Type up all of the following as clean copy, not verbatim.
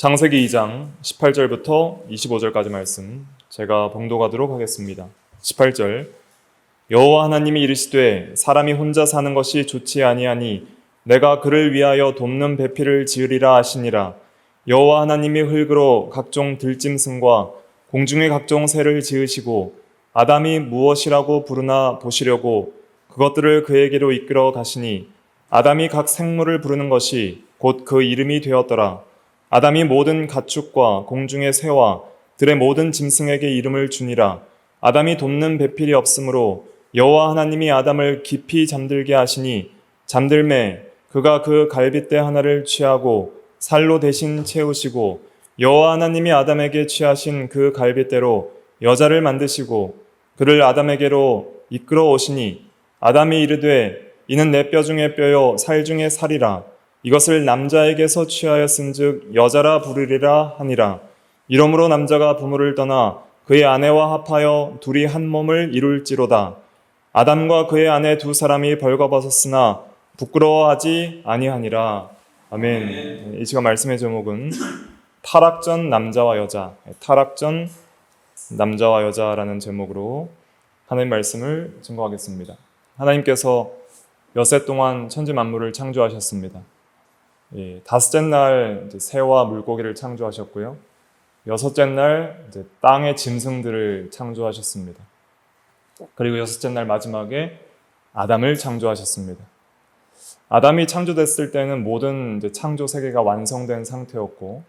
창세기 2장 18절부터 25절까지 말씀 제가 봉독하도록 하겠습니다. 18절 여호와 하나님이 이르시되 사람이 혼자 사는 것이 좋지 아니하니 내가 그를 위하여 돕는 배필을 지으리라 하시니라. 여호와 하나님이 흙으로 각종 들짐승과 공중의 각종 새를 지으시고 아담이 무엇이라고 부르나 보시려고 그것들을 그에게로 이끌어 가시니 아담이 각 생물을 부르는 것이 곧 그 이름이 되었더라. 아담이 모든 가축과 공중의 새와 들의 모든 짐승에게 이름을 주니라. 아담이 돕는 배필이 없으므로 여호와 하나님이 아담을 깊이 잠들게 하시니 잠들매 그가 그 갈빗대 하나를 취하고 살로 대신 채우시고 여호와 하나님이 아담에게 취하신 그 갈빗대로 여자를 만드시고 그를 아담에게로 이끌어 오시니 아담이 이르되 이는 내 뼈 중에 뼈요 살 중에 살이라. 이것을 남자에게서 취하였은즉 여자라 부르리라 하니라. 이러므로 남자가 부모를 떠나 그의 아내와 합하여 둘이 한 몸을 이룰지로다. 아담과 그의 아내 두 사람이 벌거벗었으나 부끄러워하지 아니하니라. 아멘. 이 시간 말씀의 제목은 타락전 남자와 여자, 타락전 남자와 여자라는 제목으로 하나님 말씀을 증거하겠습니다. 하나님께서 엿새 동안 천지 만물을 창조하셨습니다. 다섯째 날 새와 물고기를 창조하셨고요. 여섯째 날 땅의 짐승들을 창조하셨습니다. 그리고 여섯째 날 마지막에 아담을 창조하셨습니다. 아담이 창조됐을 때는 모든 창조 세계가 완성된 상태였고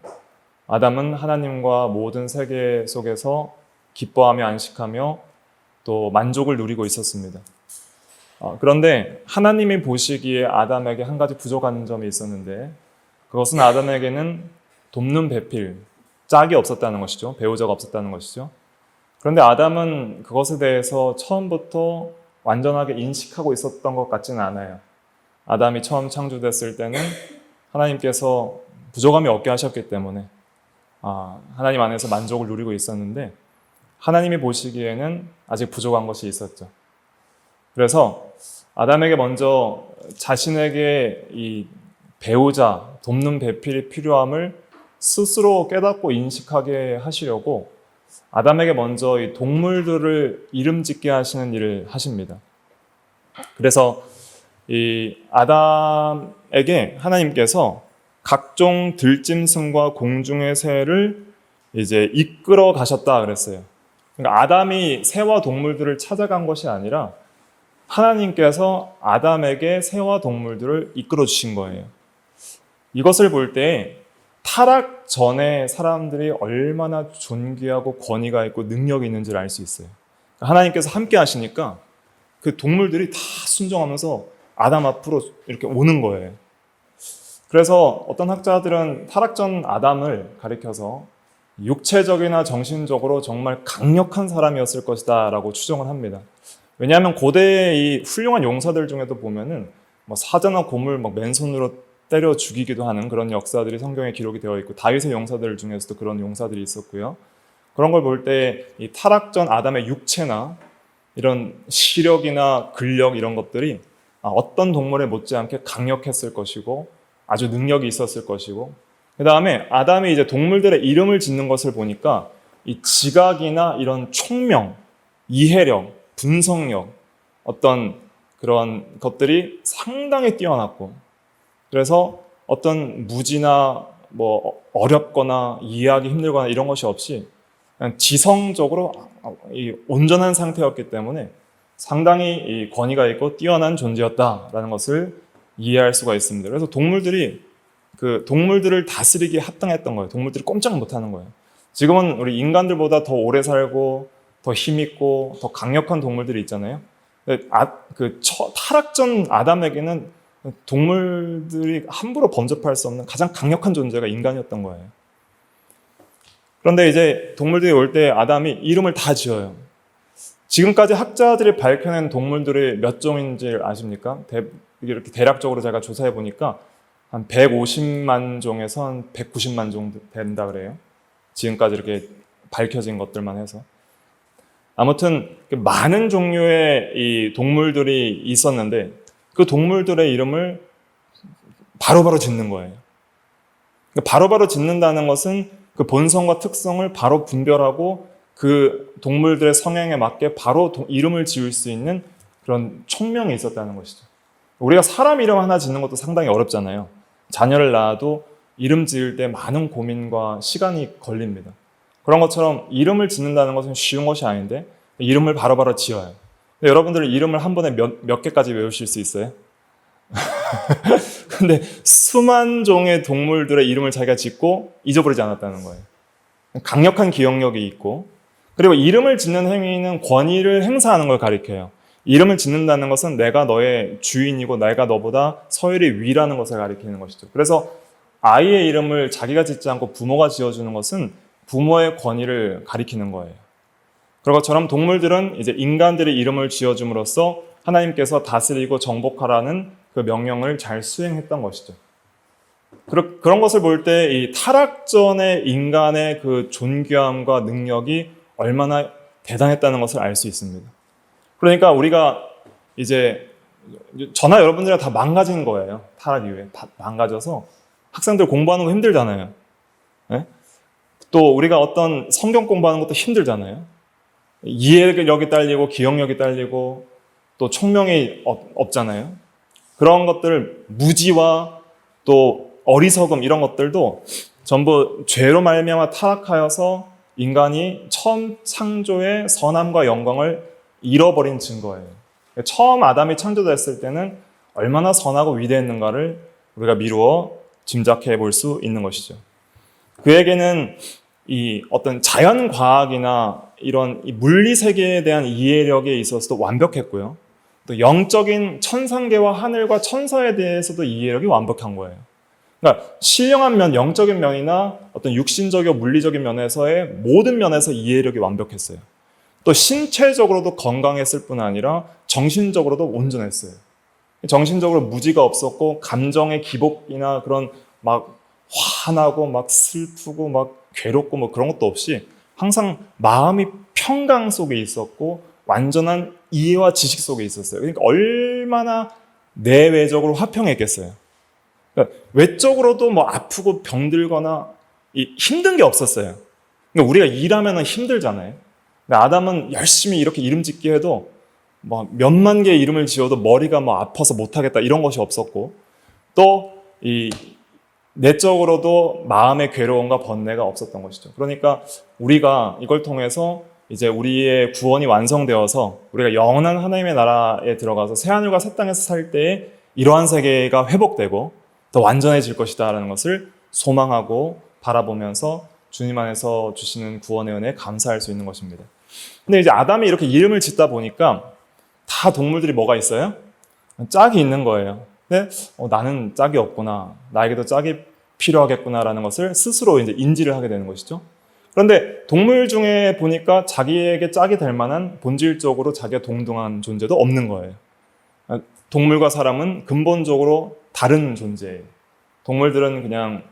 아담은 하나님과 모든 세계 속에서 기뻐하며 안식하며 또 만족을 누리고 있었습니다. 그런데 하나님이 보시기에 아담에게 한 가지 부족한 점이 있었는데 그것은 아담에게는 돕는 배필, 짝이 없었다는 것이죠. 배우자가 없었다는 것이죠. 그런데 아담은 그것에 대해서 처음부터 완전하게 인식하고 있었던 것 같지는 않아요. 아담이 처음 창조됐을 때는 하나님께서 부족함이 없게 하셨기 때문에 하나님 안에서 만족을 누리고 있었는데 하나님이 보시기에는 아직 부족한 것이 있었죠. 그래서 아담에게 먼저 자신에게 이 배우자, 돕는 배필이 필요함을 스스로 깨닫고 인식하게 하시려고 아담에게 먼저 이 동물들을 이름 짓게 하시는 일을 하십니다. 그래서 이 아담에게 하나님께서 각종 들짐승과 공중의 새를 이제 이끌어 가셨다 그랬어요. 그러니까 아담이 새와 동물들을 찾아간 것이 아니라 하나님께서 아담에게 새와 동물들을 이끌어 주신 거예요. 이것을 볼 때 타락 전에 사람들이 얼마나 존귀하고 권위가 있고 능력이 있는지를 알 수 있어요. 하나님께서 함께 하시니까 그 동물들이 다 순종하면서 아담 앞으로 이렇게 오는 거예요. 그래서 어떤 학자들은 타락 전 아담을 가리켜서 육체적이나 정신적으로 정말 강력한 사람이었을 것이다 라고 추정을 합니다. 왜냐하면 고대의 이 훌륭한 용사들 중에도 보면은 사자나 곰을 맨손으로 때려 죽이기도 하는 그런 역사들이 성경에 기록이 되어 있고 다윗의 용사들 중에서도 그런 용사들이 있었고요. 그런 걸 볼 때 이 타락전 아담의 육체나 이런 시력이나 근력 이런 것들이 어떤 동물에 못지않게 강력했을 것이고 아주 능력이 있었을 것이고 그 다음에 아담이 이제 동물들의 이름을 짓는 것을 보니까 이 지각이나 이런 총명, 이해력 분석력, 어떤 그런 것들이 상당히 뛰어났고 그래서 어떤 무지나 어렵거나 이해하기 힘들거나 이런 것이 없이 그냥 지성적으로 온전한 상태였기 때문에 상당히 이 권위가 있고 뛰어난 존재였다라는 것을 이해할 수가 있습니다. 그래서 동물들이 그 동물들을 다스리기에 합당했던 거예요. 동물들이 꼼짝 못하는 거예요. 지금은 우리 인간들보다 더 오래 살고 더 힘있고 더 강력한 동물들이 있잖아요. 타락전 아담에게는 동물들이 함부로 범접할 수 없는 가장 강력한 존재가 인간이었던 거예요. 그런데 이제 동물들이 올 때 아담이 이름을 다 지어요. 지금까지 학자들이 밝혀낸 동물들이 몇 종인지 아십니까? 이렇게 대략적으로 제가 조사해 보니까 한 150만 종에서 한 190만 종 된다 그래요. 지금까지 이렇게 밝혀진 것들만 해서. 아무튼 많은 종류의 이 동물들이 있었는데 그 동물들의 이름을 바로바로 짓는 거예요. 그러니까 바로바로 짓는다는 것은 그 본성과 특성을 바로 분별하고 그 동물들의 성향에 맞게 바로 이름을 지을 수 있는 그런 총명이 있었다는 것이죠. 우리가 사람 이름 하나 짓는 것도 상당히 어렵잖아요. 자녀를 낳아도 이름 지을 때 많은 고민과 시간이 걸립니다. 그런 것처럼 이름을 짓는다는 것은 쉬운 것이 아닌데 이름을 바로바로 지어요. 여러분들은 이름을 한 번에 몇 개까지 외우실 수 있어요? 근데 수만 종의 동물들의 이름을 자기가 짓고 잊어버리지 않았다는 거예요. 강력한 기억력이 있고, 그리고 이름을 짓는 행위는 권위를 행사하는 걸 가리켜요. 이름을 짓는다는 것은 내가 너의 주인이고 내가 너보다 서열이 위라는 것을 가리키는 것이죠. 그래서 아이의 이름을 자기가 짓지 않고 부모가 지어주는 것은 부모의 권위를 가리키는 거예요. 그런 것처럼 동물들은 이제 인간들의 이름을 지어줌으로써 하나님께서 다스리고 정복하라는 그 명령을 잘 수행했던 것이죠. 그런 것을 볼 때 이 타락전의 인간의 그 존귀함과 능력이 얼마나 대단했다는 것을 알 수 있습니다. 그러니까 우리가 이제 저나 여러분들이 다 망가진 거예요. 타락 이후에 다 망가져서 학생들 공부하는 거 힘들잖아요. 네? 또 우리가 어떤 성경 공부하는 것도 힘들잖아요. 이해력이 딸리고 기억력이 딸리고 또 총명이 없잖아요. 그런 것들, 무지와 또 어리석음 이런 것들도 전부 죄로 말미암아 타락하여서 인간이 처음 창조의 선함과 영광을 잃어버린 증거예요. 처음 아담이 창조됐을 때는 얼마나 선하고 위대했는가를 우리가 미루어 짐작해 볼 수 있는 것이죠. 그에게는 이 어떤 자연과학이나 이런 이 물리 세계에 대한 이해력에 있어서도 완벽했고요. 또 영적인 천상계와 하늘과 천사에 대해서도 이해력이 완벽한 거예요. 그러니까 신령한 면, 영적인 면이나 어떤 육신적이고 물리적인 면에서의 모든 면에서 이해력이 완벽했어요. 또 신체적으로도 건강했을 뿐 아니라 정신적으로도 온전했어요. 정신적으로 무지가 없었고 감정의 기복이나 그런 막 화나고 막 슬프고 막 괴롭고 뭐 그런 것도 없이 항상 마음이 평강 속에 있었고 완전한 이해와 지식 속에 있었어요. 그러니까 얼마나 내외적으로 화평했겠어요. 그러니까 외적으로도 뭐 아프고 병들거나 힘든 게 없었어요. 그러니까 우리가 일하면 힘들잖아요. 근데 아담은 열심히 이렇게 이름 짓기 해도 뭐 몇만 개의 이름을 지어도 머리가 뭐 아파서 못하겠다 이런 것이 없었고, 또 이 내적으로도 마음의 괴로움과 번뇌가 없었던 것이죠. 그러니까 우리가 이걸 통해서 이제 우리의 구원이 완성되어서 우리가 영원한 하나님의 나라에 들어가서 새하늘과 새 땅에서 살 때에 이러한 세계가 회복되고 더 완전해질 것이다라는 것을 소망하고 바라보면서 주님 안에서 주시는 구원의 은혜에 감사할 수 있는 것입니다. 근데 이제 아담이 이렇게 이름을 짓다 보니까 다 동물들이 뭐가 있어요? 짝이 있는 거예요. 근데 나는 짝이 없구나, 나에게도 짝이 필요하겠구나라는 것을 스스로 이제 인지를 하게 되는 것이죠. 그런데 동물 중에 보니까 자기에게 짝이 될 만한 본질적으로 자기가 동등한 존재도 없는 거예요. 동물과 사람은 근본적으로 다른 존재예요. 동물들은 그냥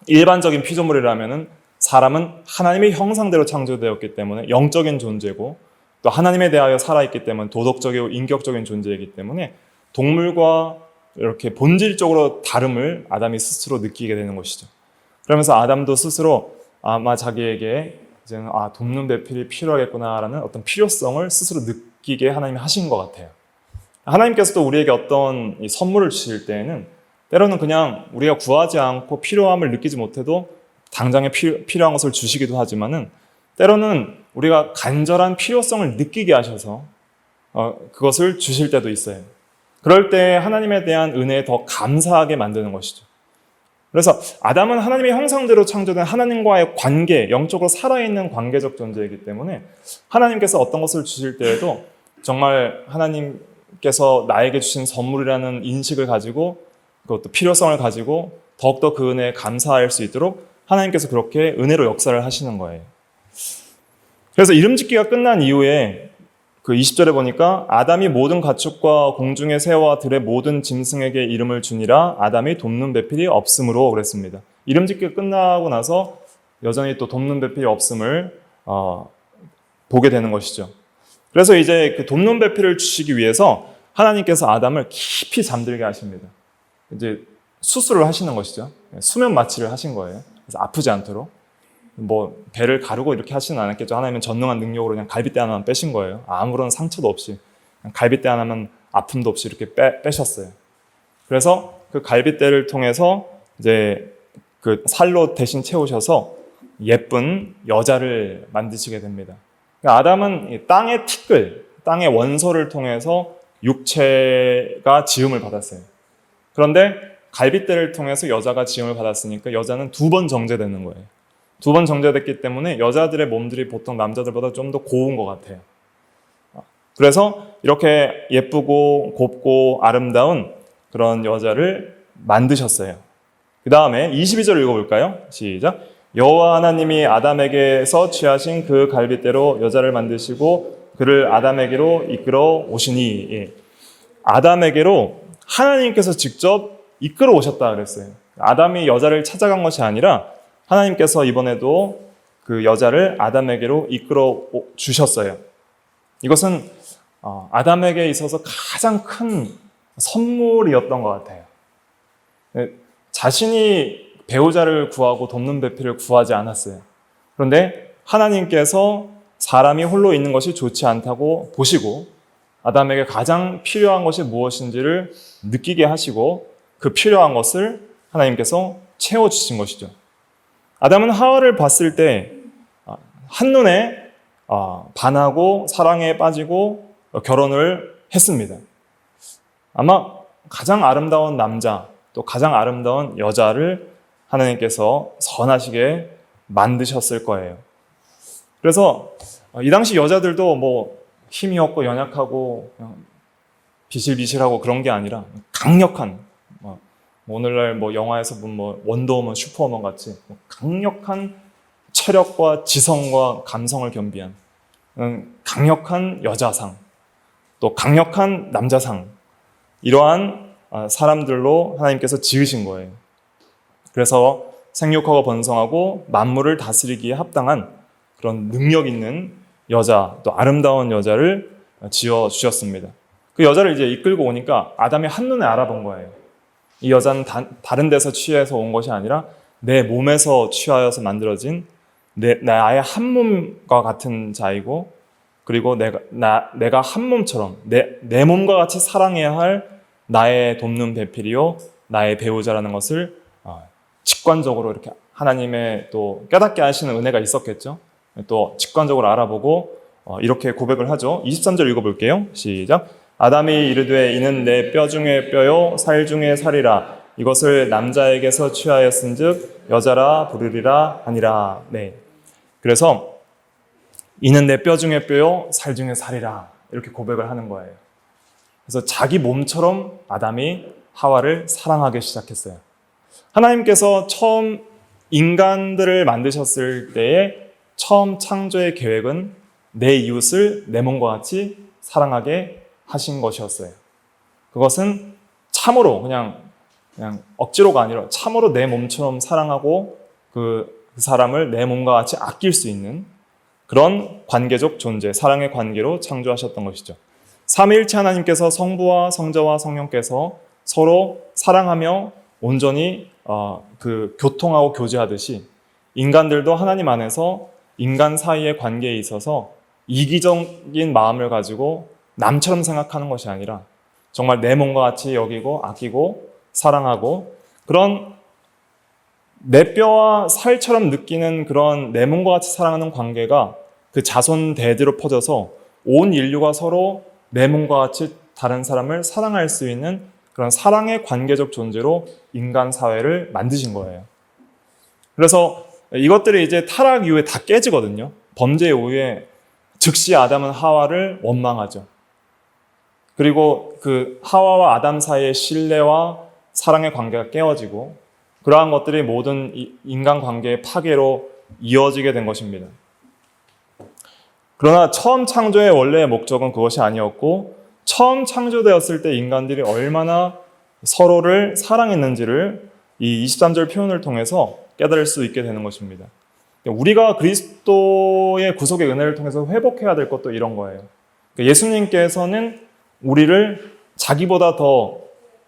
일반적인 피조물이라면은 사람은 하나님의 형상대로 창조되었기 때문에 영적인 존재고 또 하나님에 대하여 살아있기 때문에 도덕적이고 인격적인 존재이기 때문에 동물과 이렇게 본질적으로 다름을 아담이 스스로 느끼게 되는 것이죠. 그러면서 아담도 스스로 아마 자기에게 이제는 돕는 배필이 필요하겠구나라는 어떤 필요성을 스스로 느끼게 하나님이 하신 것 같아요. 하나님께서도 우리에게 어떤 선물을 주실 때에는 때로는 그냥 우리가 구하지 않고 필요함을 느끼지 못해도 당장에 필요한 것을 주시기도 하지만은 때로는 우리가 간절한 필요성을 느끼게 하셔서 그것을 주실 때도 있어요. 그럴 때 하나님에 대한 은혜에 더 감사하게 만드는 것이죠. 그래서 아담은 하나님의 형상대로 창조된 하나님과의 관계, 영적으로 살아있는 관계적 존재이기 때문에 하나님께서 어떤 것을 주실 때에도 정말 하나님께서 나에게 주신 선물이라는 인식을 가지고 그것도 필요성을 가지고 더욱더 그 은혜에 감사할 수 있도록 하나님께서 그렇게 은혜로 역사를 하시는 거예요. 그래서 이름 짓기가 끝난 이후에 그 20절에 보니까 아담이 모든 가축과 공중의 새와 들의 모든 짐승에게 이름을 주니라 아담이 돕는 배필이 없으므로 그랬습니다. 이름 짓기가 끝나고 나서 여전히 또 돕는 배필이 없음을 보게 되는 것이죠. 그래서 이제 그 돕는 배필을 주시기 위해서 하나님께서 아담을 깊이 잠들게 하십니다. 이제 수술을 하시는 것이죠. 수면 마취를 하신 거예요. 그래서 아프지 않도록. 뭐 배를 가르고 이렇게 하지는 않았겠죠. 하나님은 전능한 능력으로 그냥 갈빗대 하나만 빼신 거예요. 아무런 상처도 없이 그냥 갈빗대 하나만 아픔도 없이 이렇게 빼셨어요. 그래서 그 갈빗대를 통해서 이제 그 살로 대신 채우셔서 예쁜 여자를 만드시게 됩니다. 그러니까 아담은 땅의 티끌, 땅의 원소를 통해서 육체가 지음을 받았어요. 그런데 갈빗대를 통해서 여자가 지음을 받았으니까 여자는 2번 정제되는 거예요. 2번 정제됐기 때문에 여자들의 몸들이 보통 남자들보다 좀 더 고운 것 같아요. 그래서 이렇게 예쁘고 곱고 아름다운 그런 여자를 만드셨어요. 그 다음에 22절 읽어볼까요? 시작. 여호와 하나님이 아담에게서 취하신 그 갈빗대로 여자를 만드시고 그를 아담에게로 이끌어 오시니. 예. 아담에게로 하나님께서 직접 이끌어 오셨다 그랬어요. 아담이 여자를 찾아간 것이 아니라 하나님께서 이번에도 그 여자를 아담에게로 이끌어 주셨어요. 이것은 아담에게 있어서 가장 큰 선물이었던 것 같아요. 자신이 배우자를 구하고 돕는 배필을 구하지 않았어요. 그런데 하나님께서 사람이 홀로 있는 것이 좋지 않다고 보시고 아담에게 가장 필요한 것이 무엇인지를 느끼게 하시고 그 필요한 것을 하나님께서 채워주신 것이죠. 아담은 하와를 봤을 때 한눈에 반하고 사랑에 빠지고 결혼을 했습니다. 아마 가장 아름다운 남자 또 가장 아름다운 여자를 하나님께서 선하시게 만드셨을 거예요. 그래서 이 당시 여자들도 뭐 힘이 없고 연약하고 비실비실하고 그런 게 아니라 강력한 오늘날 뭐 영화에서 보면 뭐 원더우먼, 슈퍼우먼 같이 강력한 체력과 지성과 감성을 겸비한 강력한 여자상 또 강력한 남자상 이러한 사람들로 하나님께서 지으신 거예요. 그래서 생육하고 번성하고 만물을 다스리기에 합당한 그런 능력 있는 여자 또 아름다운 여자를 지어 주셨습니다. 그 여자를 이제 이끌고 오니까 아담이 한눈에 알아본 거예요. 이 여자는 다른 데서 취해서 온 것이 아니라 내 몸에서 취하여서 만들어진 나의 한 몸과 같은 자이고 그리고 내가 한 몸처럼 내 몸과 같이 사랑해야 할 나의 돕는 배필이요 나의 배우자라는 것을 직관적으로 이렇게 하나님의 또 깨닫게 하시는 은혜가 있었겠죠. 또 직관적으로 알아보고 이렇게 고백을 하죠. 23절 읽어볼게요. 시작. 아담이 이르되 이는 내 뼈 중에 뼈요 살 중에 살이라 이것을 남자에게서 취하였은즉 여자라 부르리라 하니라. 네. 그래서 이는 내 뼈 중에 뼈요 살 중에 살이라 이렇게 고백을 하는 거예요. 그래서 자기 몸처럼 아담이 하와를 사랑하기 시작했어요. 하나님께서 처음 인간들을 만드셨을 때에 처음 창조의 계획은 내 이웃을 내 몸과 같이 사랑하게 하신 것이었어요. 그것은 참으로 그냥 억지로가 아니라 참으로 내 몸처럼 사랑하고 그 사람을 내 몸과 같이 아낄 수 있는 그런 관계적 존재, 사랑의 관계로 창조하셨던 것이죠. 삼위일체 하나님께서 성부와 성자와 성령께서 서로 사랑하며 온전히 그 교통하고 교제하듯이 인간들도 하나님 안에서 인간 사이의 관계에 있어서 이기적인 마음을 가지고 남처럼 생각하는 것이 아니라 정말 내 몸과 같이 여기고 아끼고 사랑하고 그런 내 뼈와 살처럼 느끼는 그런 내 몸과 같이 사랑하는 관계가 그 자손 대대로 퍼져서 온 인류가 서로 내 몸과 같이 다른 사람을 사랑할 수 있는 그런 사랑의 관계적 존재로 인간 사회를 만드신 거예요. 그래서 이것들이 이제 타락 이후에 다 깨지거든요. 범죄 이후에 즉시 아담은 하와를 원망하죠. 그리고 그 하와와 아담 사이의 신뢰와 사랑의 관계가 깨어지고 그러한 것들이 모든 인간 관계의 파괴로 이어지게 된 것입니다. 그러나 처음 창조의 원래의 목적은 그것이 아니었고 처음 창조되었을 때 인간들이 얼마나 서로를 사랑했는지를 이 23절 표현을 통해서 깨달을 수 있게 되는 것입니다. 우리가 그리스도의 구속의 은혜를 통해서 회복해야 될 것도 이런 거예요. 예수님께서는 우리를 자기보다 더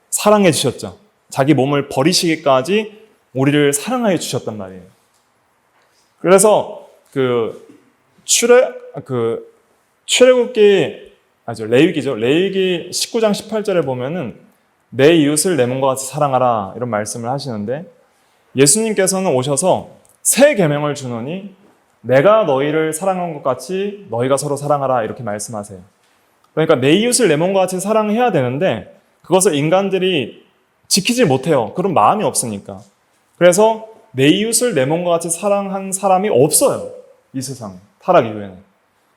사랑해 주셨죠. 자기 몸을 버리시기까지 우리를 사랑하여 주셨단 말이에요. 그래서 레위기 19장 18절에 보면은 내 이웃을 내 몸과 같이 사랑하라 이런 말씀을 하시는데, 예수님께서는 오셔서 새 계명을 주노니 내가 너희를 사랑한 것 같이 너희가 서로 사랑하라 이렇게 말씀하세요. 그러니까 내 이웃을 내 몸과 같이 사랑해야 되는데 그것을 인간들이 지키지 못해요. 그런 마음이 없으니까. 그래서 내 이웃을 내 몸과 같이 사랑한 사람이 없어요. 이 세상에. 타락 이후에는.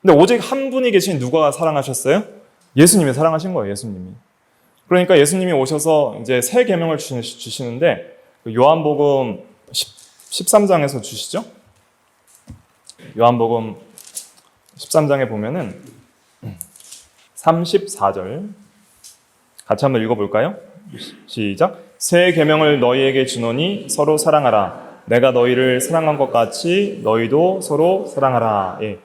근데 오직 한 분이 계신 누가 사랑하셨어요? 예수님이 사랑하신 거예요. 예수님이. 그러니까 예수님이 오셔서 이제 새 계명을 주시는데 요한복음 13장에서 주시죠. 요한복음 13장에 보면은 34절 같이 한번 읽어볼까요? 시작. 새 계명을 너희에게 주노니 서로 사랑하라. 내가 너희를 사랑한 것 같이 너희도 서로 사랑하라. 예.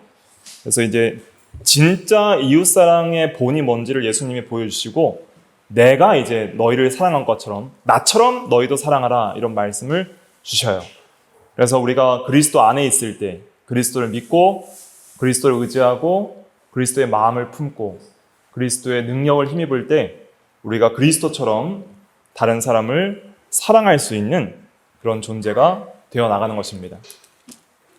그래서 이제 진짜 이웃사랑의 본이 뭔지를 예수님이 보여주시고, 내가 이제 너희를 사랑한 것처럼 나처럼 너희도 사랑하라 이런 말씀을 주셔요. 그래서 우리가 그리스도 안에 있을 때, 그리스도를 믿고 그리스도를 의지하고 그리스도의 마음을 품고 그리스도의 능력을 힘입을 때 우리가 그리스도처럼 다른 사람을 사랑할 수 있는 그런 존재가 되어 나가는 것입니다.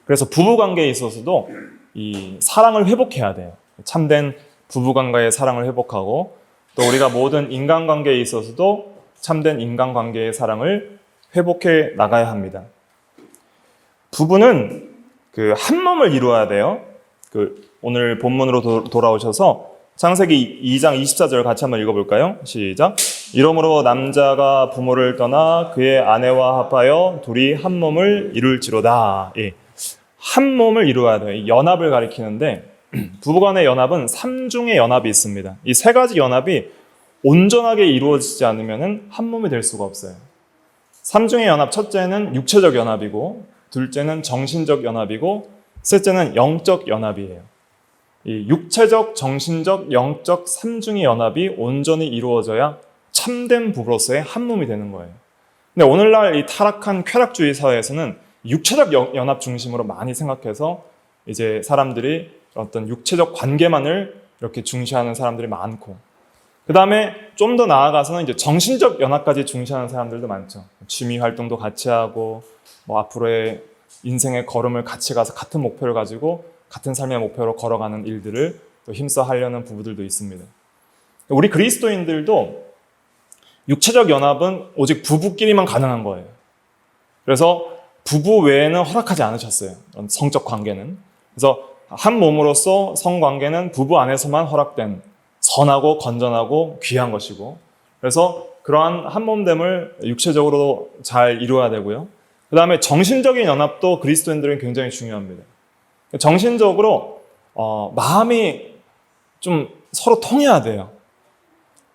그래서 부부관계에 있어서도 이 사랑을 회복해야 돼요. 참된 부부관계의 사랑을 회복하고, 또 우리가 모든 인간관계에 있어서도 참된 인간관계의 사랑을 회복해 나가야 합니다. 부부는 한 몸을 이루어야 돼요. 오늘 본문으로 돌아오셔서 창세기 2장 24절 같이 한번 읽어볼까요? 시작. 이러므로 남자가 부모를 떠나 그의 아내와 합하여 둘이 한 몸을 이룰지로다. 예. 한 몸을 이루어야 돼요. 연합을 가리키는데, 부부간의 연합은 3중의 연합이 있습니다. 이 세 가지 연합이 온전하게 이루어지지 않으면 한 몸이 될 수가 없어요. 3중의 연합, 첫째는 육체적 연합이고, 둘째는 정신적 연합이고, 셋째는 영적 연합이에요. 이 육체적, 정신적, 영적 3중의 연합이 온전히 이루어져야 참된 부부로서의 한 몸이 되는 거예요. 근데 오늘날 이 타락한 쾌락주의 사회에서는 육체적 연합 중심으로 많이 생각해서 이제 사람들이 어떤 육체적 관계만을 이렇게 중시하는 사람들이 많고, 그 다음에 좀 더 나아가서는 이제 정신적 연합까지 중시하는 사람들도 많죠. 취미 활동도 같이 하고, 앞으로의 인생의 걸음을 같이 가서 같은 목표를 가지고 같은 삶의 목표로 걸어가는 일들을 또 힘써 하려는 부부들도 있습니다. 우리 그리스도인들도 육체적 연합은 오직 부부끼리만 가능한 거예요. 그래서 부부 외에는 허락하지 않으셨어요. 성적 관계는. 그래서 한 몸으로서 성관계는 부부 안에서만 허락된 선하고 건전하고 귀한 것이고, 그래서 그러한 한 몸됨을 육체적으로 잘 이루어야 되고요. 그 다음에 정신적인 연합도 그리스도인들은 굉장히 중요합니다. 정신적으로 마음이 좀 서로 통해야 돼요.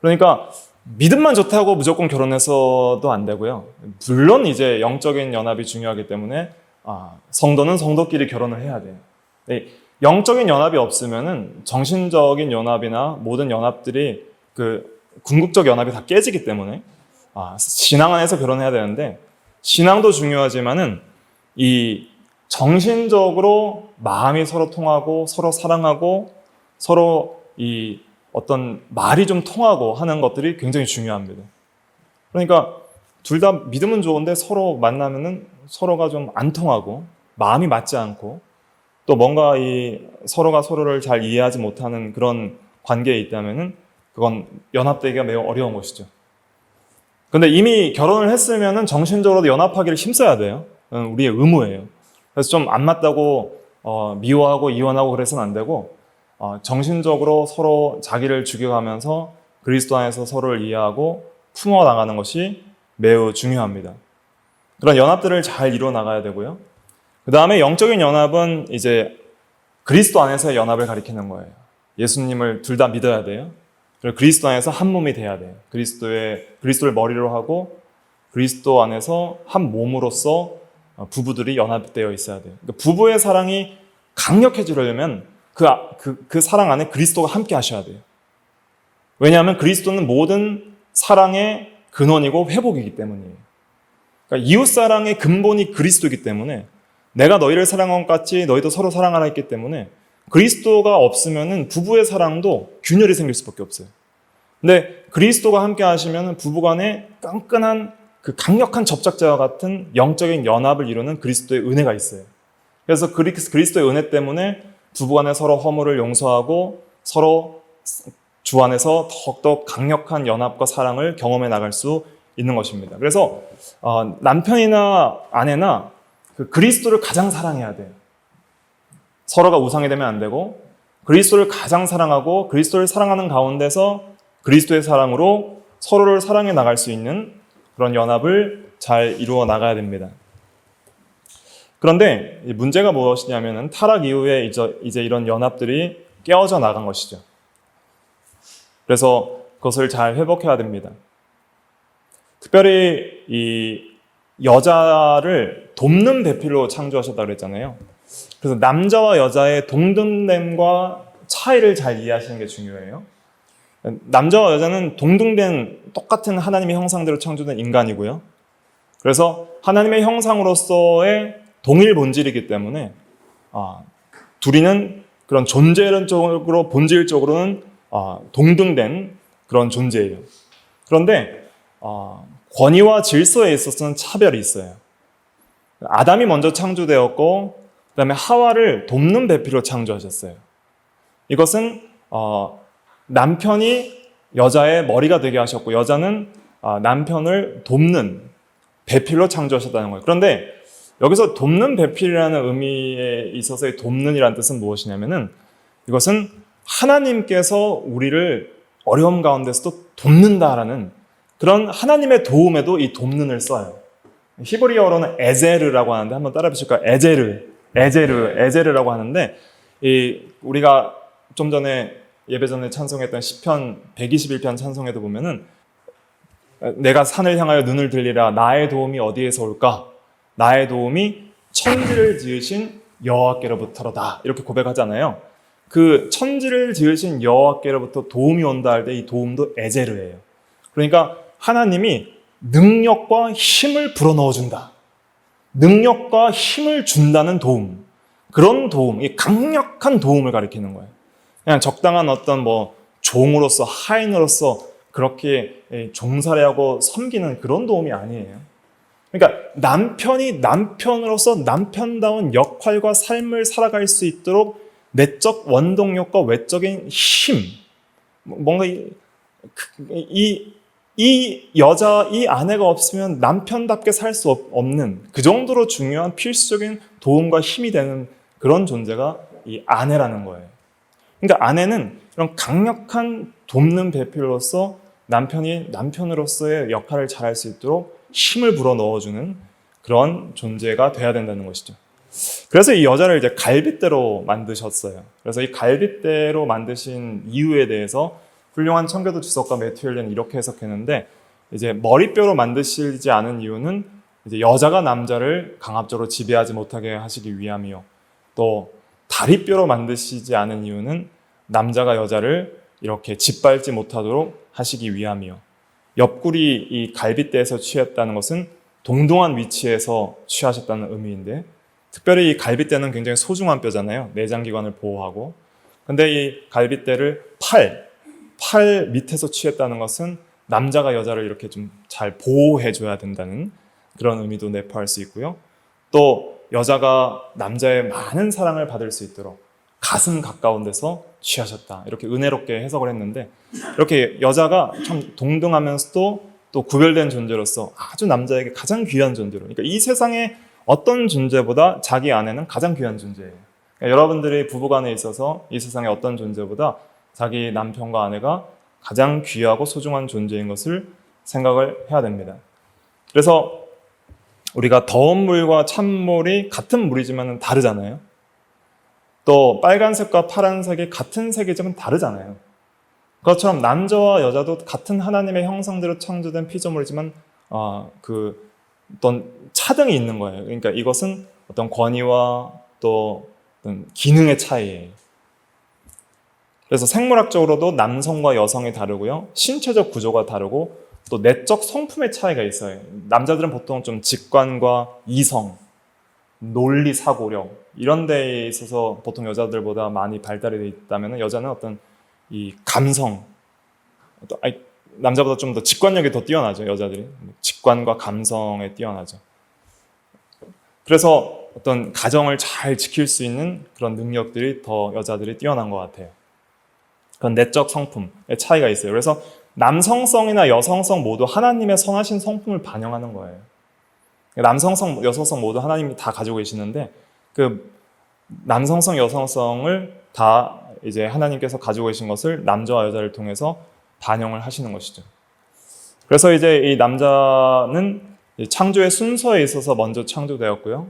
그러니까 믿음만 좋다고 무조건 결혼해서도 안 되고요. 물론 이제 영적인 연합이 중요하기 때문에 성도는 성도끼리 결혼을 해야 돼요. 영적인 연합이 없으면은 정신적인 연합이나 모든 연합들이 궁극적 연합이 다 깨지기 때문에 신앙 안에서 결혼해야 되는데, 신앙도 중요하지만은 이 정신적으로 마음이 서로 통하고 서로 사랑하고 서로 이 어떤 말이 좀 통하고 하는 것들이 굉장히 중요합니다. 그러니까 둘 다 믿음은 좋은데 서로 만나면은 서로가 좀 안 통하고 마음이 맞지 않고 또 뭔가 이 서로가 서로를 잘 이해하지 못하는 그런 관계에 있다면은 그건 연합되기가 매우 어려운 것이죠. 근데 이미 결혼을 했으면은 정신적으로도 연합하기를 힘써야 돼요. 그건 우리의 의무예요. 그래서 좀 안 맞다고 미워하고 이혼하고 그래서는 안 되고, 정신적으로 서로 자기를 죽여가면서 그리스도 안에서 서로를 이해하고 품어 나가는 것이 매우 중요합니다. 그런 연합들을 잘 이루어 나가야 되고요. 그 다음에 영적인 연합은 이제 그리스도 안에서의 연합을 가리키는 거예요. 예수님을 둘 다 믿어야 돼요. 그리고 그리스도 안에서 한 몸이 돼야 돼요. 그리스도를 머리로 하고 그리스도 안에서 한 몸으로서 부부들이 연합되어 있어야 돼요. 그러니까 부부의 사랑이 강력해지려면 그 사랑 안에 그리스도가 함께 하셔야 돼요. 왜냐하면 그리스도는 모든 사랑의 근원이고 회복이기 때문이에요. 그러니까 이웃사랑의 근본이 그리스도이기 때문에 내가 너희를 사랑한 것 같이 너희도 서로 사랑하라 했기 때문에 그리스도가 없으면 부부의 사랑도 균열이 생길 수밖에 없어요. 근데 그리스도가 함께 하시면 부부간에 끈끈한 그 강력한 접착제와 같은 영적인 연합을 이루는 그리스도의 은혜가 있어요. 그래서 그리스도의 은혜 때문에 부부간에 서로 허물을 용서하고 서로 주 안에서 더욱더 강력한 연합과 사랑을 경험해 나갈 수 있는 것입니다. 그래서 남편이나 아내나 그 그리스도를 가장 사랑해야 돼요. 서로가 우상이 되면 안 되고 그리스도를 가장 사랑하고 그리스도를 사랑하는 가운데서 그리스도의 사랑으로 서로를 사랑해 나갈 수 있는 그런 연합을 잘 이루어 나가야 됩니다. 그런데 문제가 무엇이냐면 타락 이후에 이제 이런 연합들이 깨어져 나간 것이죠. 그래서 그것을 잘 회복해야 됩니다. 특별히 이 여자를 돕는 배필로 창조하셨다고 그랬잖아요. 그래서 남자와 여자의 동등됨과 차이를 잘 이해하시는 게 중요해요. 남자와 여자는 동등된 똑같은 하나님의 형상대로 창조된 인간이고요. 그래서 하나님의 형상으로서의 동일 본질이기 때문에 둘이는 그런 존재론적으로 본질적으로는 동등된 그런 존재예요. 그런데 권위와 질서에 있어서는 차별이 있어요. 아담이 먼저 창조되었고 그 다음에 하와를 돕는 배필로 창조하셨어요. 이것은 남편이 여자의 머리가 되게 하셨고 여자는 남편을 돕는 배필로 창조하셨다는 거예요. 그런데 여기서 돕는 배필이라는 의미에 있어서의 돕는이라는 뜻은 무엇이냐면은 이것은 하나님께서 우리를 어려움 가운데서도 돕는다라는 그런 하나님의 도움에도 이 돕는을 써요. 히브리어로는 에제르라고 하는데 한번 따라해 보실까요? 에제르라고 하는데 우리가 좀 전에 예배 전에 찬송했던 시편 121편 찬송에도 보면은 내가 산을 향하여 눈을 들리라 나의 도움이 어디에서 올까? 나의 도움이 천지를 지으신 여호와께로부터로다 이렇게 고백하잖아요. 그 천지를 지으신 여호와께로부터 도움이 온다 할 때 이 도움도 에제르예요. 그러니까 하나님이 능력과 힘을 불어넣어준다. 능력과 힘을 준다는 도움. 그런 도움, 이 강력한 도움을 가리키는 거예요. 그냥 적당한 어떤 종으로서 하인으로서 그렇게 종살이하고 섬기는 그런 도움이 아니에요. 그러니까 남편이 남편으로서 남편다운 역할과 삶을 살아갈 수 있도록 내적 원동력과 외적인 힘, 뭔가 이 여자, 이 아내가 없으면 남편답게 살 수 없는 그 정도로 중요한 필수적인 도움과 힘이 되는 그런 존재가 이 아내라는 거예요. 그러니까 아내는 이런 강력한 돕는 배필로서 남편이 남편으로서의 역할을 잘할 수 있도록 힘을 불어 넣어주는 그런 존재가 돼야 된다는 것이죠. 그래서 이 여자를 이제 갈빗대로 만드셨어요. 그래서 이 갈빗대로 만드신 이유에 대해서 훌륭한 청교도 주석가 매튜 헬렌은 이렇게 해석했는데 이제 머리뼈로 만드시지 않은 이유는 이제 여자가 남자를 강압적으로 지배하지 못하게 하시기 위함이요. 또 다리뼈로 만드시지 않은 이유는 남자가 여자를 이렇게 짓밟지 못하도록 하시기 위함이요. 옆구리 이 갈빗대에서 취했다는 것은 동등한 위치에서 취하셨다는 의미인데 특별히 이 갈빗대는 굉장히 소중한 뼈잖아요. 내장기관을 보호하고. 근데 이 갈빗대를 팔 밑에서 취했다는 것은 남자가 여자를 이렇게 좀 잘 보호해줘야 된다는 그런 의미도 내포할 수 있고요. 또 여자가 남자의 많은 사랑을 받을 수 있도록 가슴 가까운 데서 취하셨다. 이렇게 은혜롭게 해석을 했는데 이렇게 여자가 참 동등하면서도 또 구별된 존재로서 아주 남자에게 가장 귀한 존재로 그러니까 이 세상에 어떤 존재보다 자기 아내는 가장 귀한 존재예요. 그러니까 여러분들이 부부간에 있어서 이 세상의 어떤 존재보다 자기 남편과 아내가 가장 귀하고 소중한 존재인 것을 생각을 해야 됩니다. 그래서 우리가 더운 물과 찬물이 같은 물이지만 다르잖아요. 또 빨간색과 파란색이 같은 색이지만 다르잖아요. 그것처럼 남자와 여자도 같은 하나님의 형상대로 창조된 피조물이지만 그 어떤 차등이 있는 거예요. 그러니까 이것은 어떤 권위와 또 어떤 기능의 차이예요. 그래서 생물학적으로도 남성과 여성이 다르고요. 신체적 구조가 다르고 또 내적 성품의 차이가 있어요. 남자들은 보통 좀 직관과 이성, 논리, 사고력 이런 데에 있어서 보통 여자들보다 많이 발달이 되어 있다면 여자는 어떤 이 감성, 남자보다 좀 더 직관력이 더 뛰어나죠. 여자들이 직관과 감성에 뛰어나죠. 그래서 어떤 가정을 잘 지킬 수 있는 그런 능력들이 더 여자들이 뛰어난 것 같아요. 그런 내적 성품의 차이가 있어요. 그래서 남성성이나 여성성 모두 하나님의 선하신 성품을 반영하는 거예요. 남성성, 여성성 모두 하나님이 다 가지고 계시는데 그 남성성, 여성성을 다 이제 하나님께서 가지고 계신 것을 남자와 여자를 통해서 반영을 하시는 것이죠. 그래서 이제 이 남자는 창조의 순서에 있어서 먼저 창조되었고요.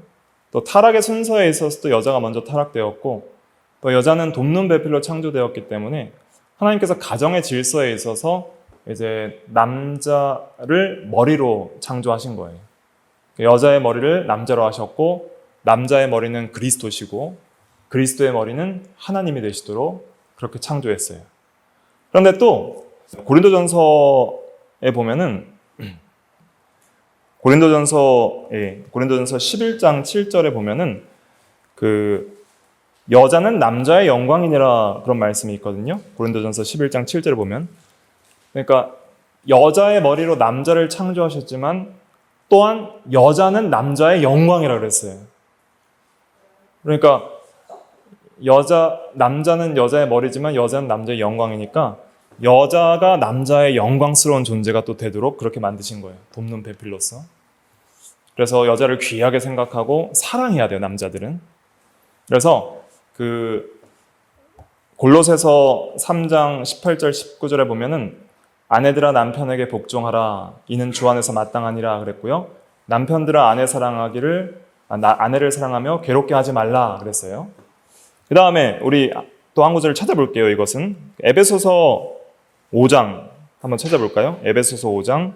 또 타락의 순서에 있어서도 여자가 먼저 타락되었고 또 여자는 돕는 배필로 창조되었기 때문에 하나님께서 가정의 질서에 있어서 이제 남자를 머리로 창조하신 거예요. 여자의 머리를 남자로 하셨고 남자의 머리는 그리스도시고 그리스도의 머리는 하나님이 되시도록 그렇게 창조했어요. 그런데 또 고린도전서에 보면은 고린도전서 11장 7절에 보면은 그 여자는 남자의 영광이니라 그런 말씀이 있거든요. 고린도전서 11장 7절에 보면 그러니까 여자의 머리로 남자를 창조하셨지만 또한 여자는 남자의 영광이라고 그랬어요. 그러니까 남자는 여자의 머리지만 여자는 남자의 영광이니까 여자가 남자의 영광스러운 존재가 또 되도록 그렇게 만드신 거예요. 돕는 배필로서. 그래서 여자를 귀하게 생각하고 사랑해야 돼요, 남자들은. 그래서 그 골로새서 3장 18절 19절에 보면은 아내들아 남편에게 복종하라 이는 주 안에서 마땅하니라 그랬고요. 남편들아 아내를 사랑하며 괴롭게 하지 말라 그랬어요. 그 다음에 우리 또 한 구절을 찾아볼게요. 이것은 에베소서 5장 한번 찾아볼까요? 에베소서 5장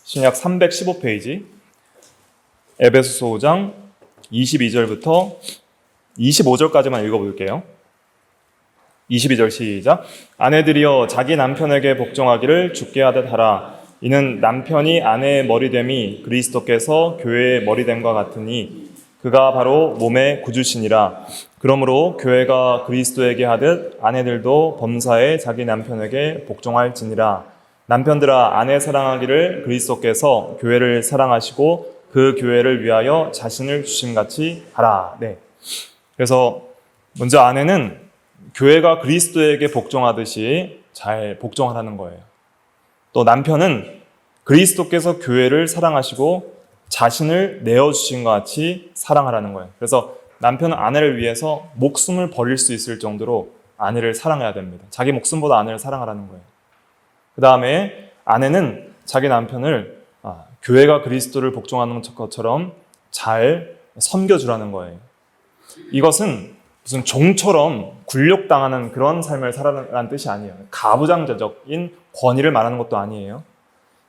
신약 315페이지 에베소서 5장 22절부터 25절까지만 읽어볼게요. 22절 시작. 아내들이여 자기 남편에게 복종하기를 주께 하듯 하라. 이는 남편이 아내의 머리됨이 그리스도께서 교회의 머리됨과 같으니 그가 바로 몸의 구주시니라. 그러므로 교회가 그리스도에게 하듯 아내들도 범사에 자기 남편에게 복종할지니라. 남편들아 아내 사랑하기를 그리스도께서 교회를 사랑하시고 그 교회를 위하여 자신을 주심같이 하라. 네. 그래서 먼저 아내는 교회가 그리스도에게 복종하듯이 잘 복종하라는 거예요. 또 남편은 그리스도께서 교회를 사랑하시고 자신을 내어주신 것 같이 사랑하라는 거예요. 그래서 남편은 아내를 위해서 목숨을 버릴 수 있을 정도로 아내를 사랑해야 됩니다. 자기 목숨보다 아내를 사랑하라는 거예요. 그 다음에 아내는 자기 남편을 교회가 그리스도를 복종하는 것처럼 잘 섬겨주라는 거예요. 이것은 무슨 종처럼 굴욕당하는 그런 삶을 살아라는 뜻이 아니에요. 가부장제적인 권위를 말하는 것도 아니에요.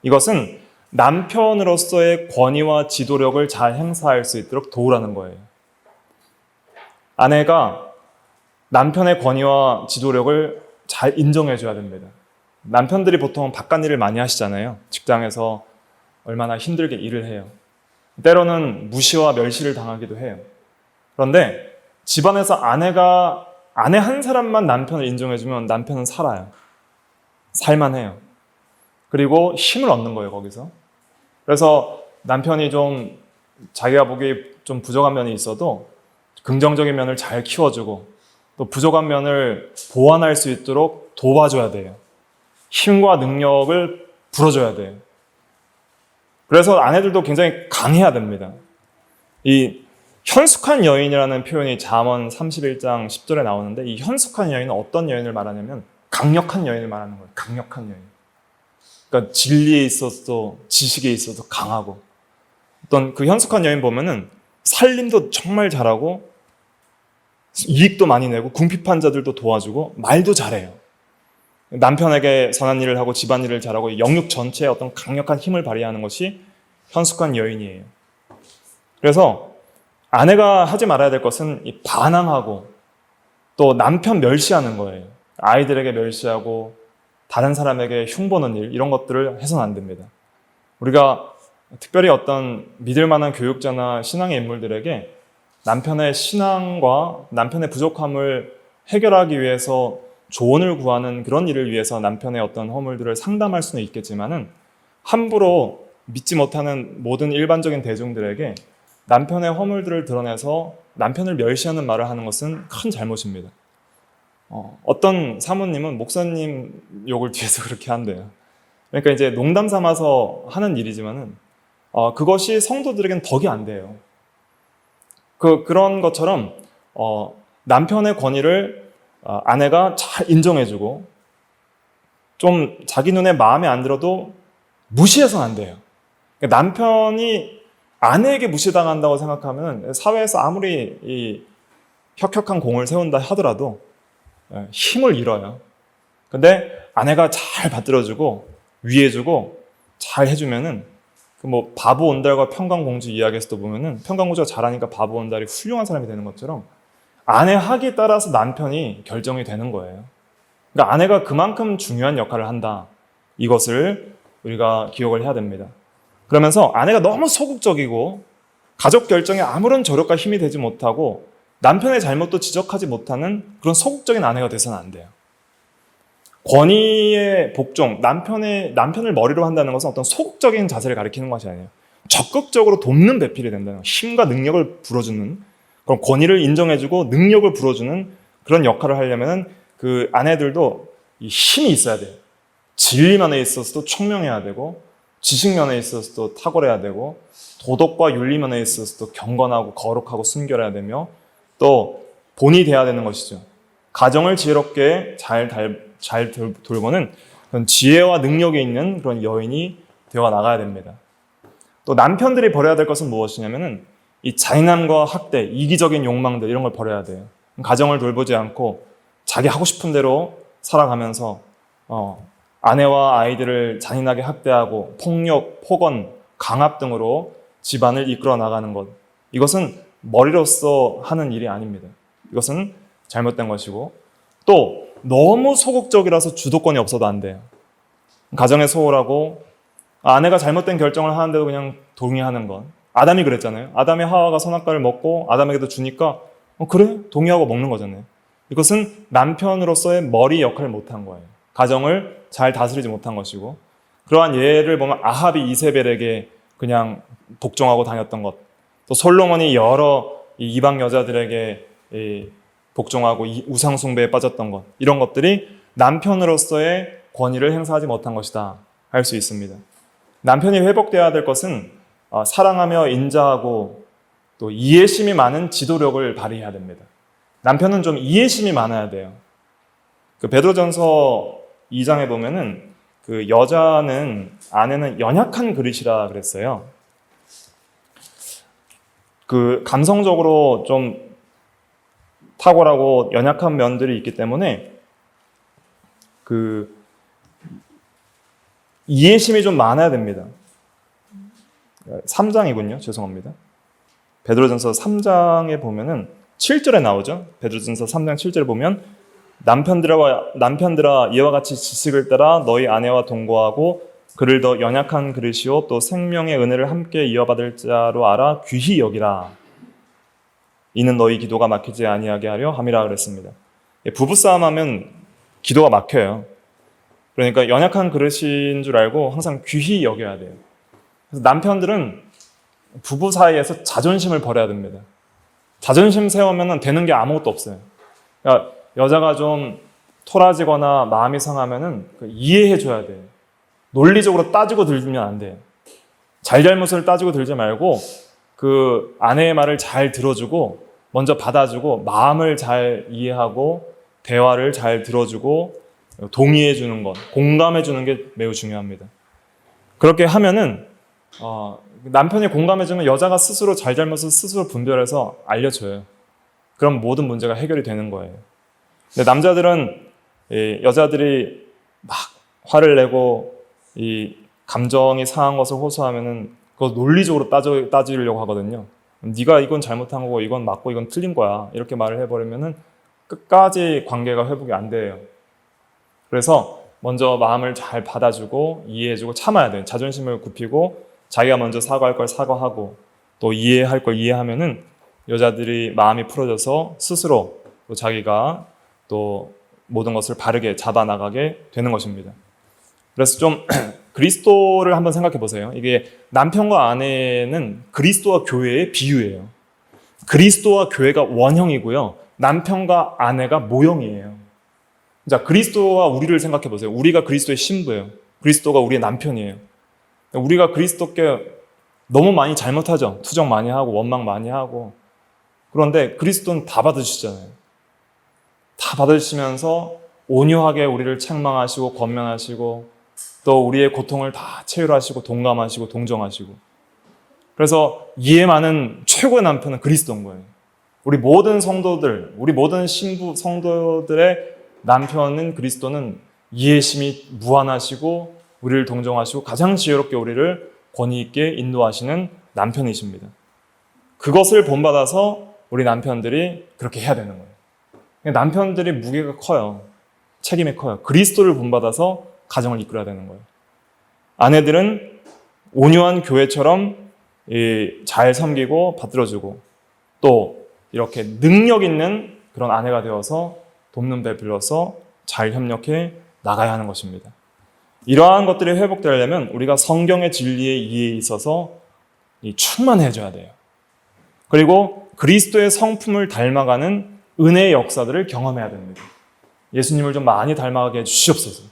이것은 남편으로서의 권위와 지도력을 잘 행사할 수 있도록 도우라는 거예요. 아내가 남편의 권위와 지도력을 잘 인정해줘야 됩니다. 남편들이 보통 바깥 일을 많이 하시잖아요. 직장에서 얼마나 힘들게 일을 해요. 때로는 무시와 멸시를 당하기도 해요. 그런데 집안에서 아내 한 사람만 남편을 인정해주면 남편은 살아요. 살만해요. 그리고 힘을 얻는 거예요, 거기서. 그래서 남편이 좀 자기가 보기에 좀 부족한 면이 있어도 긍정적인 면을 잘 키워주고 또 부족한 면을 보완할 수 있도록 도와줘야 돼요. 힘과 능력을 불어줘야 돼요. 그래서 아내들도 굉장히 강해야 됩니다. 이 현숙한 여인이라는 표현이 잠언 31장 10절에 나오는데 이 현숙한 여인은 어떤 여인을 말하냐면 강력한 여인을 말하는 거예요. 강력한 여인. 그러니까 진리에 있어서 지식에 있어서 강하고 어떤 그 현숙한 여인 보면은 살림도 정말 잘하고 이익도 많이 내고 궁핍한 자들도 도와주고 말도 잘해요. 남편에게 선한 일을 하고 집안일을 잘하고 영육 전체에 어떤 강력한 힘을 발휘하는 것이 현숙한 여인이에요. 그래서 아내가 하지 말아야 될 것은 반항하고 또 남편 멸시하는 거예요. 아이들에게 멸시하고 다른 사람에게 흉보는 일, 이런 것들을 해서는 안 됩니다. 우리가 특별히 어떤 믿을 만한 교육자나 신앙의 인물들에게 남편의 신앙과 남편의 부족함을 해결하기 위해서 조언을 구하는 그런 일을 위해서 남편의 어떤 허물들을 상담할 수는 있겠지만은 함부로 믿지 못하는 모든 일반적인 대중들에게 남편의 허물들을 드러내서 남편을 멸시하는 말을 하는 것은 큰 잘못입니다. 어떤 사모님은 목사님 욕을 뒤에서 그렇게 한대요. 그러니까 이제 농담 삼아서 하는 일이지만은 그것이 성도들에겐 덕이 안 돼요. 그런 것처럼 남편의 권위를 아내가 잘 인정해주고 좀 자기 눈에 마음에 안 들어도 무시해서는 안 돼요. 그러니까 남편이 아내에게 무시당한다고 생각하면 사회에서 아무리 이 혁혁한 공을 세운다 하더라도 힘을 잃어요. 근데 아내가 잘 받들어주고 위해주고 잘 해주면은 뭐 바보 온달과 평강공주 이야기에서도 보면은 평강공주가 잘하니까 바보 온달이 훌륭한 사람이 되는 것처럼 아내 학에 따라서 남편이 결정이 되는 거예요. 그러니까 아내가 그만큼 중요한 역할을 한다. 이것을 우리가 기억을 해야 됩니다. 그러면서 아내가 너무 소극적이고 가족 결정에 아무런 저력과 힘이 되지 못하고 남편의 잘못도 지적하지 못하는 그런 소극적인 아내가 돼서는 안 돼요. 권위의 복종, 남편을 머리로 한다는 것은 어떤 소극적인 자세를 가리키는 것이 아니에요. 적극적으로 돕는 배필이 된다는 거예요. 힘과 능력을 불어주는, 그런 권위를 인정해주고 능력을 불어주는 그런 역할을 하려면 그 아내들도 이 힘이 있어야 돼요. 진리면에 있어서도 총명해야 되고, 지식면에 있어서도 탁월해야 되고, 도덕과 윤리면에 있어서도 경건하고 거룩하고 순결해야 되며, 또 본이 돼야 되는 것이죠. 가정을 지혜롭게 잘 돌보는 그런 지혜와 능력이 있는 그런 여인이 되어 나가야 됩니다. 또 남편들이 버려야 될 것은 무엇이냐면은 이 잔인함과 학대, 이기적인 욕망들 이런 걸 버려야 돼요. 가정을 돌보지 않고 자기 하고 싶은 대로 살아가면서 아내와 아이들을 잔인하게 학대하고 폭력, 폭언, 강압 등으로 집안을 이끌어 나가는 것. 이것은 머리로서 하는 일이 아닙니다. 이것은 잘못된 것이고 또 너무 소극적이라서 주도권이 없어도 안 돼요. 가정에 소홀하고 아내가 잘못된 결정을 하는데도 그냥 동의하는 것. 아담이 그랬잖아요. 아담이 하와가 선악과를 먹고 아담에게도 주니까 그래? 동의하고 먹는 거잖아요. 이것은 남편으로서의 머리 역할을 못한 거예요. 가정을 잘 다스리지 못한 것이고 그러한 예를 보면 아합이 이세벨에게 그냥 복종하고 다녔던 것, 또 솔로몬이 여러 이방 여자들에게 복종하고 우상 숭배에 빠졌던 것, 이런 것들이 남편으로서의 권위를 행사하지 못한 것이다 할 수 있습니다. 남편이 회복되어야 될 것은 사랑하며 인자하고 또 이해심이 많은 지도력을 발휘해야 됩니다. 남편은 좀 이해심이 많아야 돼요. 그 베드로전서 2장에 보면은 그 아내는 연약한 그릇이라 그랬어요. 그 감성적으로 좀 탁월하고 연약한 면들이 있기 때문에 그 이해심이 좀 많아야 됩니다. 3장이군요. 죄송합니다. 베드로전서 3장에 보면은 7절에 나오죠. 베드로전서 3장 7절에 보면 남편들아 이와 같이 지식을 따라 너희 아내와 동거하고 그를 더 연약한 그릇이요 또 생명의 은혜를 함께 이어받을 자로 알아 귀히 여기라. 이는 너희 기도가 막히지 아니하게 하려 함이라 그랬습니다. 부부싸움 하면 기도가 막혀요. 그러니까 연약한 그릇인 줄 알고 항상 귀히 여겨야 돼요. 그래서 남편들은 부부 사이에서 자존심을 버려야 됩니다. 자존심 세우면 되는 게 아무것도 없어요. 그러니까 여자가 좀 토라지거나 마음이 상하면은 이해해 줘야 돼요. 논리적으로 따지고 들면 안 돼요. 잘잘못을 따지고 들지 말고 그 아내의 말을 잘 들어주고 먼저 받아주고 마음을 잘 이해하고 대화를 잘 들어주고 동의해 주는 것, 공감해 주는 게 매우 중요합니다. 그렇게 하면은 남편이 공감해 주면 여자가 스스로 잘잘못을 스스로 분별해서 알려줘요. 그럼 모든 문제가 해결이 되는 거예요. 근데 남자들은 여자들이 막 화를 내고 이 감정이 상한 것을 호소하면은 그거 논리적으로 따지려고 하거든요. 네가 이건 잘못한 거고 이건 맞고 이건 틀린 거야 이렇게 말을 해버리면은 끝까지 관계가 회복이 안 돼요. 그래서 먼저 마음을 잘 받아주고 이해해주고 참아야 돼요. 자존심을 굽히고 자기가 먼저 사과할 걸 사과하고 또 이해할 걸 이해하면은 여자들이 마음이 풀어져서 스스로 또 자기가 또 모든 것을 바르게 잡아나가게 되는 것입니다. 그래서 좀 그리스도를 한번 생각해 보세요. 이게 남편과 아내는 그리스도와 교회의 비유예요. 그리스도와 교회가 원형이고요. 남편과 아내가 모형이에요. 자, 그리스도와 우리를 생각해 보세요. 우리가 그리스도의 신부예요. 그리스도가 우리의 남편이에요. 우리가 그리스도께 너무 많이 잘못하죠. 투정 많이 하고 원망 많이 하고. 그런데 그리스도는 다 받으시잖아요. 다 받으시면서 온유하게 우리를 책망하시고 권면하시고 또 우리의 고통을 다 체휼하시고 동감하시고 동정하시고. 그래서 이해 많은 최고의 남편은 그리스도인 거예요. 우리 모든 성도들, 우리 모든 신부 성도들의 남편은 그리스도는 이해심이 무한하시고 우리를 동정하시고 가장 지혜롭게 우리를 권위 있게 인도하시는 남편이십니다. 그것을 본받아서 우리 남편들이 그렇게 해야 되는 거예요. 남편들이 무게가 커요. 책임이 커요. 그리스도를 본받아서 가정을 이끌어야 되는 거예요. 아내들은 온유한 교회처럼 잘 섬기고 받들어주고 또 이렇게 능력 있는 그런 아내가 되어서 돕는 배 빌려서 잘 협력해 나가야 하는 것입니다. 이러한 것들이 회복되려면 우리가 성경의 진리의 이해에 있어서 충만해져야 돼요. 그리고 그리스도의 성품을 닮아가는 은혜의 역사들을 경험해야 됩니다. 예수님을 좀 많이 닮아가게 해주시옵소서.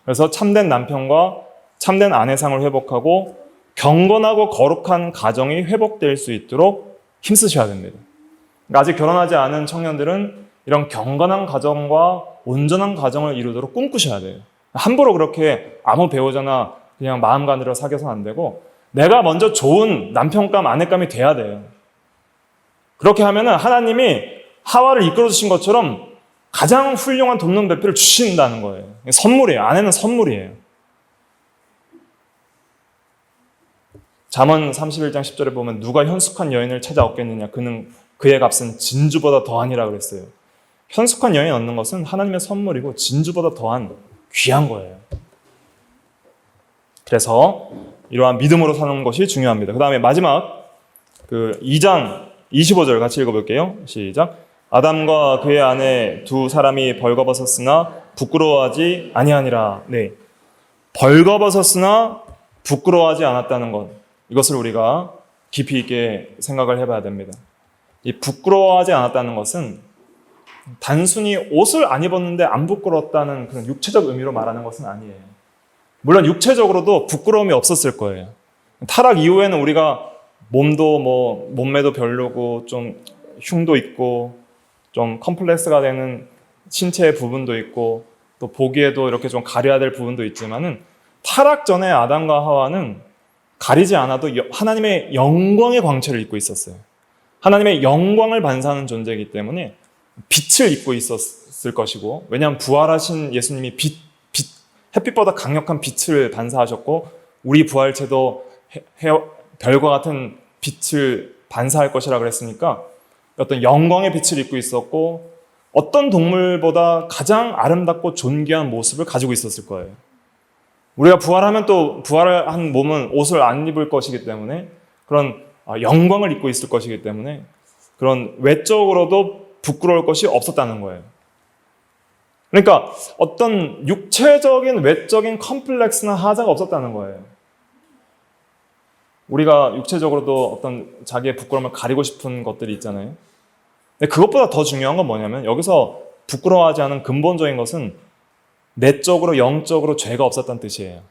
그래서 참된 남편과 참된 아내상을 회복하고 경건하고 거룩한 가정이 회복될 수 있도록 힘쓰셔야 됩니다. 그러니까 아직 결혼하지 않은 청년들은 이런 경건한 가정과 온전한 가정을 이루도록 꿈꾸셔야 돼요. 함부로 그렇게 아무 배우자나 그냥 마음간으로 사귀어서는 안 되고 내가 먼저 좋은 남편감, 아내감이 돼야 돼요. 그렇게 하면은 하나님이 하와를 이끌어주신 것처럼 가장 훌륭한 돕는 배필을 주신다는 거예요. 선물이에요. 아내는 선물이에요. 잠언 31장 10절에 보면 누가 현숙한 여인을 찾아 얻겠느냐. 그의 값은 진주보다 더하니라 그랬어요. 현숙한 여인 얻는 것은 하나님의 선물이고 진주보다 더한 귀한 거예요. 그래서 이러한 믿음으로 사는 것이 중요합니다. 그 다음에 마지막 2장 25절 같이 읽어볼게요. 시작. 아담과 그의 아내 두 사람이 벌거벗었으나 부끄러워하지 아니하니라. 네, 벌거벗었으나 부끄러워하지 않았다는 것, 이것을 우리가 깊이 있게 생각을 해봐야 됩니다. 이 부끄러워하지 않았다는 것은 단순히 옷을 안 입었는데 안 부끄러웠다는 그런 육체적 의미로 말하는 것은 아니에요. 물론 육체적으로도 부끄러움이 없었을 거예요. 타락 이후에는 우리가 몸매도 별로고 좀 흉도 있고 좀 컴플렉스가 되는 신체의 부분도 있고 또 보기에도 이렇게 좀 가려야 될 부분도 있지만은 타락 전에 아담과 하와는 가리지 않아도 하나님의 영광의 광채를 입고 있었어요. 하나님의 영광을 반사하는 존재이기 때문에 빛을 입고 있었을 것이고, 왜냐하면 부활하신 예수님이 햇빛보다 강력한 빛을 반사하셨고 우리 부활체도 별과 같은 빛을 반사할 것이라 그랬으니까 어떤 영광의 빛을 입고 있었고 어떤 동물보다 가장 아름답고 존귀한 모습을 가지고 있었을 거예요. 우리가 부활하면 또 부활한 몸은 옷을 안 입을 것이기 때문에 그런 영광을 입고 있을 것이기 때문에 그런 외적으로도 부끄러울 것이 없었다는 거예요. 그러니까 어떤 육체적인 외적인 컴플렉스나 하자가 없었다는 거예요. 우리가 육체적으로도 어떤 자기의 부끄러움을 가리고 싶은 것들이 있잖아요. 근데 그것보다 더 중요한 건 뭐냐면 여기서 부끄러워하지 않은 근본적인 것은 내적으로 영적으로 죄가 없었다는 뜻이에요.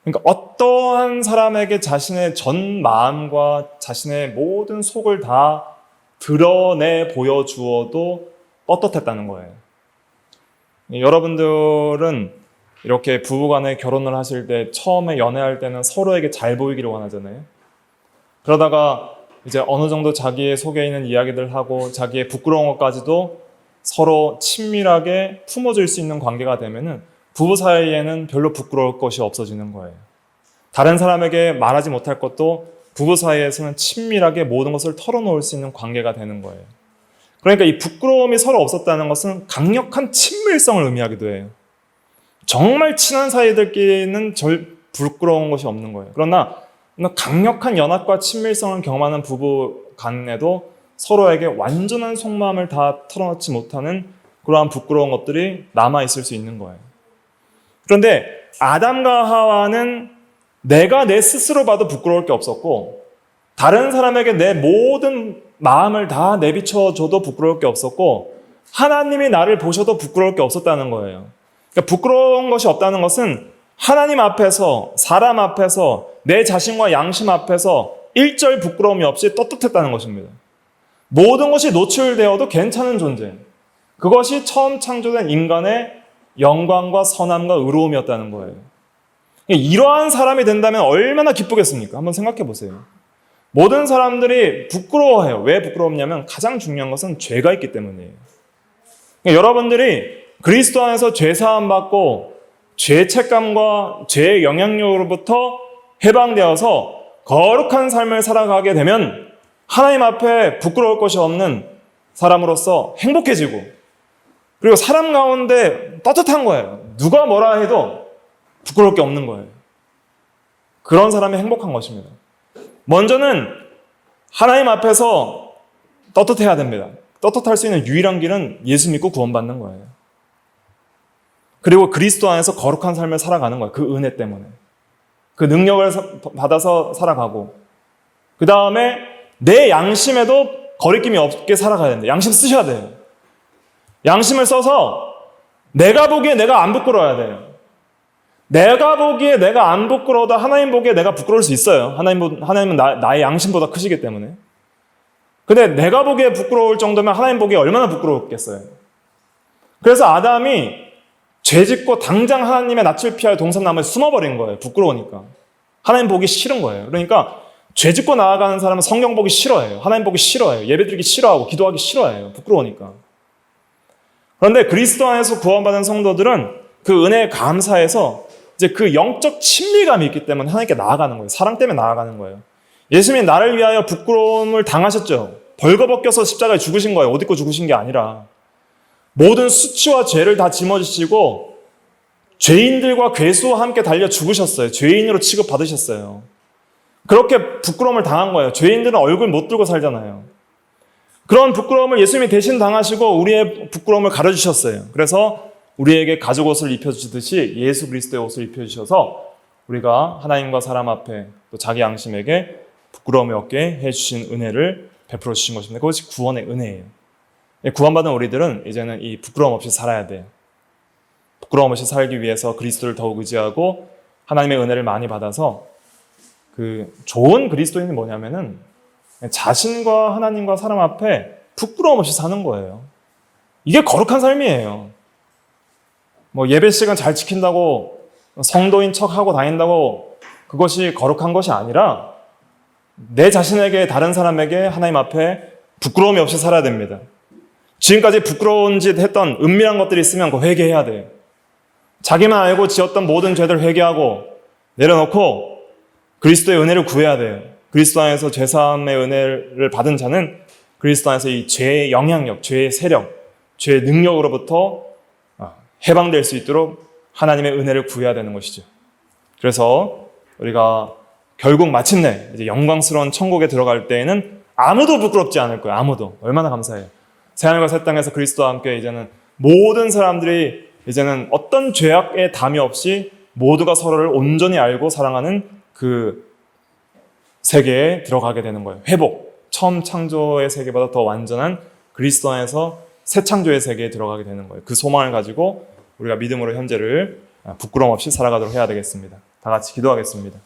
그러니까 어떠한 사람에게 자신의 전 마음과 자신의 모든 속을 다 드러내 보여주어도 떳떳했다는 거예요. 여러분들은 이렇게 부부간에 결혼을 하실 때 처음에 연애할 때는 서로에게 잘 보이기를 원하잖아요. 그러다가 이제 어느 정도 자기의 속에 있는 이야기들 하고 자기의 부끄러운 것까지도 서로 친밀하게 품어줄 수 있는 관계가 되면은 부부 사이에는 별로 부끄러울 것이 없어지는 거예요. 다른 사람에게 말하지 못할 것도 부부 사이에서는 친밀하게 모든 것을 털어놓을 수 있는 관계가 되는 거예요. 그러니까 이 부끄러움이 서로 없었다는 것은 강력한 친밀성을 의미하기도 해요. 정말 친한 사이들끼리는 부끄러운 것이 없는 거예요. 그러나 강력한 연합과 친밀성을 경험하는 부부 간에도 서로에게 완전한 속마음을 다 털어놓지 못하는 그러한 부끄러운 것들이 남아있을 수 있는 거예요. 그런데 아담과 하와는 내가 내 스스로 봐도 부끄러울 게 없었고 다른 사람에게 내 모든 마음을 다 내비쳐줘도 부끄러울 게 없었고 하나님이 나를 보셔도 부끄러울 게 없었다는 거예요. 그러니까 부끄러운 것이 없다는 것은 하나님 앞에서, 사람 앞에서, 내 자신과 양심 앞에서 일절 부끄러움이 없이 떳떳했다는 것입니다. 모든 것이 노출되어도 괜찮은 존재. 그것이 처음 창조된 인간의 영광과 선함과 의로움이었다는 거예요. 이러한 사람이 된다면 얼마나 기쁘겠습니까? 한번 생각해 보세요. 모든 사람들이 부끄러워해요. 왜 부끄럽냐면 가장 중요한 것은 죄가 있기 때문이에요. 여러분들이 그리스도 안에서 죄사함 받고 죄책감과 죄의 영향력으로부터 해방되어서 거룩한 삶을 살아가게 되면 하나님 앞에 부끄러울 것이 없는 사람으로서 행복해지고 그리고 사람 가운데 떳떳한 거예요. 누가 뭐라 해도 부끄러울 게 없는 거예요. 그런 사람이 행복한 것입니다. 먼저는 하나님 앞에서 떳떳해야 됩니다. 떳떳할 수 있는 유일한 길은 예수 믿고 구원받는 거예요. 그리고 그리스도 안에서 거룩한 삶을 살아가는 거예요. 그 은혜 때문에. 그 능력을 받아서 살아가고 그 다음에 내 양심에도 거리낌이 없게 살아가야 됩니다. 양심 쓰셔야 돼요. 양심을 써서 내가 보기에 내가 안 부끄러워야 돼요. 내가 보기에 내가 안 부끄러워도 하나님 보기에 내가 부끄러울 수 있어요. 하나님은 나의 양심보다 크시기 때문에. 근데 내가 보기에 부끄러울 정도면 하나님 보기에 얼마나 부끄러웠겠어요. 그래서 아담이 죄짓고 당장 하나님의 낯을 피하여 동산나무에 숨어버린 거예요. 부끄러우니까. 하나님 보기 싫은 거예요. 그러니까 죄짓고 나아가는 사람은 성경 보기 싫어해요. 하나님 보기 싫어해요. 예배드리기 싫어하고 기도하기 싫어해요. 부끄러우니까. 그런데 그리스도 안에서 구원받은 성도들은 그 은혜에 감사해서 이제 그 영적 친밀감이 있기 때문에 하나님께 나아가는 거예요. 사랑 때문에 나아가는 거예요. 예수님이 나를 위하여 부끄러움을 당하셨죠. 벌거벗겨서 십자가에 죽으신 거예요. 옷 입고 죽으신 게 아니라. 모든 수치와 죄를 다 짊어지시고 죄인들과 괴수와 함께 달려 죽으셨어요. 죄인으로 취급받으셨어요. 그렇게 부끄러움을 당한 거예요. 죄인들은 얼굴 못 들고 살잖아요. 그런 부끄러움을 예수님이 대신 당하시고 우리의 부끄러움을 가려주셨어요. 그래서 우리에게 가죽 옷을 입혀주듯이 예수 그리스도의 옷을 입혀주셔서 우리가 하나님과 사람 앞에 또 자기 양심에게 부끄러움이 없게 해주신 은혜를 베풀어 주신 것입니다. 그것이 구원의 은혜예요. 구원받은 우리들은 이제는 이 부끄러움 없이 살아야 돼요. 부끄러움 없이 살기 위해서 그리스도를 더욱 의지하고 하나님의 은혜를 많이 받아서 그 좋은 그리스도인이 뭐냐면은 자신과 하나님과 사람 앞에 부끄러움 없이 사는 거예요. 이게 거룩한 삶이에요. 뭐 예배 시간 잘 지킨다고 성도인 척하고 다닌다고 그것이 거룩한 것이 아니라 내 자신에게 다른 사람에게 하나님 앞에 부끄러움이 없이 살아야 됩니다. 지금까지 부끄러운 짓 했던 은밀한 것들이 있으면 그거 회개해야 돼요. 자기만 알고 지었던 모든 죄들 회개하고 내려놓고 그리스도의 은혜를 구해야 돼요. 그리스도 안에서 죄사함의 은혜를 받은 자는 그리스도 안에서 이 죄의 영향력, 죄의 세력, 죄의 능력으로부터 해방될 수 있도록 하나님의 은혜를 구해야 되는 것이죠. 그래서 우리가 결국 마침내 이제 영광스러운 천국에 들어갈 때에는 아무도 부끄럽지 않을 거예요. 아무도. 얼마나 감사해요. 새하늘과 새 땅에서 그리스도와 함께 이제는 모든 사람들이 이제는 어떤 죄악의 담이 없이 모두가 서로를 온전히 알고 사랑하는 그 세계에 들어가게 되는 거예요. 회복. 처음 창조의 세계보다 더 완전한 그리스도 안에서 새 창조의 세계에 들어가게 되는 거예요. 그 소망을 가지고 우리가 믿음으로 현재를 부끄러움 없이 살아가도록 해야 되겠습니다. 다 같이 기도하겠습니다.